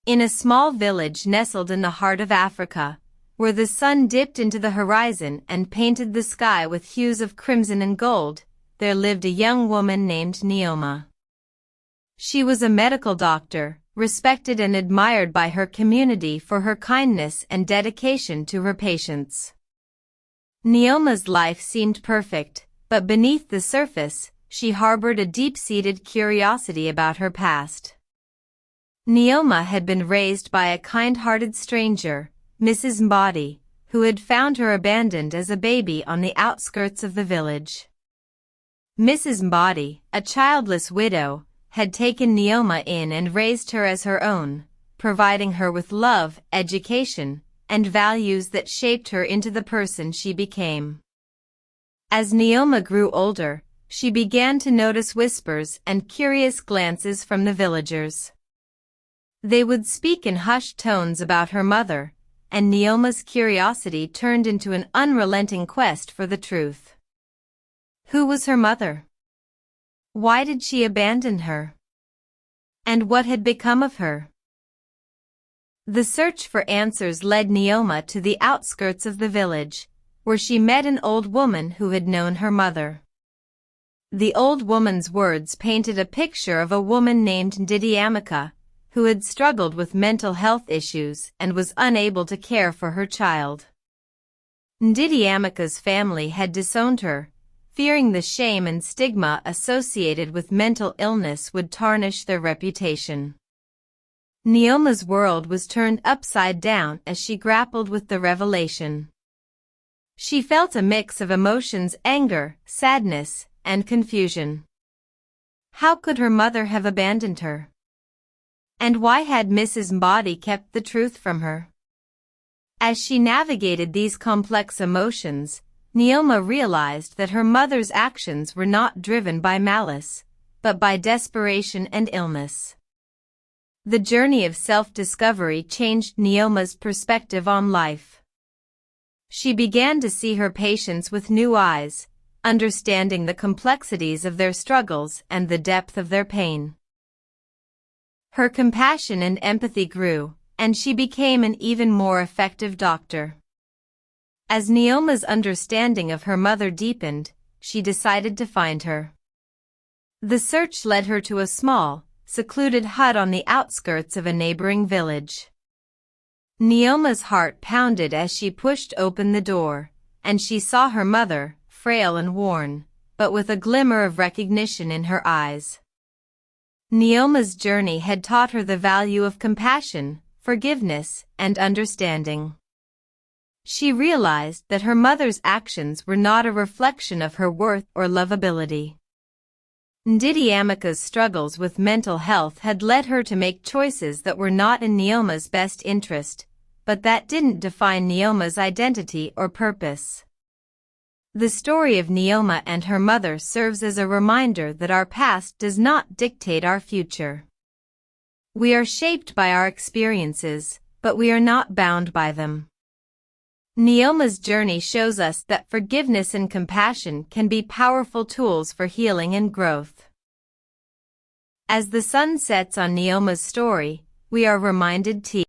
In a small village nestled in the heart of Africa, where the sun dipped into the horizon and painted the sky with hues of crimson and gold, there lived a young woman named Nneoma. She was a medical doctor, respected and admired by her community for her kindness and dedication to her patients. Nneoma's life seemed perfect, but beneath the surface, she harbored a deep-seated curiosity about her past. Nneoma had been raised by a kind-hearted stranger, Mrs. Mbadi, who had found her abandoned as a baby on the outskirts of the village. Mrs. Mbadi, a childless widow, had taken Nneoma in and raised her as her own, providing her with love, education, and values that shaped her into the person she became. As Nneoma grew older, she began to notice whispers and curious glances from the villagers. They would speak in hushed tones about her mother, and Nneoma's curiosity turned into an unrelenting quest for the truth. Who was her mother? Why did she abandon her? And what had become of her? The search for answers led Nneoma to the outskirts of the village, where she met an old woman who had known her mother. The old woman's words painted a picture of a woman named Nneoma, who had struggled with mental health issues and was unable to care for her child. Nneoma's family had disowned her, fearing the shame and stigma associated with mental illness would tarnish their reputation. Nneoma's world was turned upside down as she grappled with the revelation. She felt a mix of emotions: anger, sadness, and confusion. How could her mother have abandoned her? And why had Mrs. Mbadi kept the truth from her? As she navigated these complex emotions, Nneoma realized that her mother's actions were not driven by malice, but by desperation and illness. The journey of self-discovery changed Nneoma's perspective on life. She began to see her patients with new eyes, understanding the complexities of their struggles and the depth of their pain. Her compassion and empathy grew, and she became an even more effective doctor. As Nneoma's understanding of her mother deepened, she decided to find her. The search led her to a small, secluded hut on the outskirts of a neighboring village. Nneoma's heart pounded as she pushed open the door, and she saw her mother, frail and worn, but with a glimmer of recognition in her eyes. Nneoma's journey had taught her the value of compassion, forgiveness, and understanding. She realized that her mother's actions were not a reflection of her worth or lovability. Nneoma's struggles with mental health had led her to make choices that were not in Nneoma's best interest, but that didn't define Nneoma's identity or purpose. The story of Nneoma and her mother serves as a reminder that our past does not dictate our future. We are shaped by our experiences, but we are not bound by them. Nneoma's journey shows us that forgiveness and compassion can be powerful tools for healing and growth. As the sun sets on Nneoma's story, we are reminded to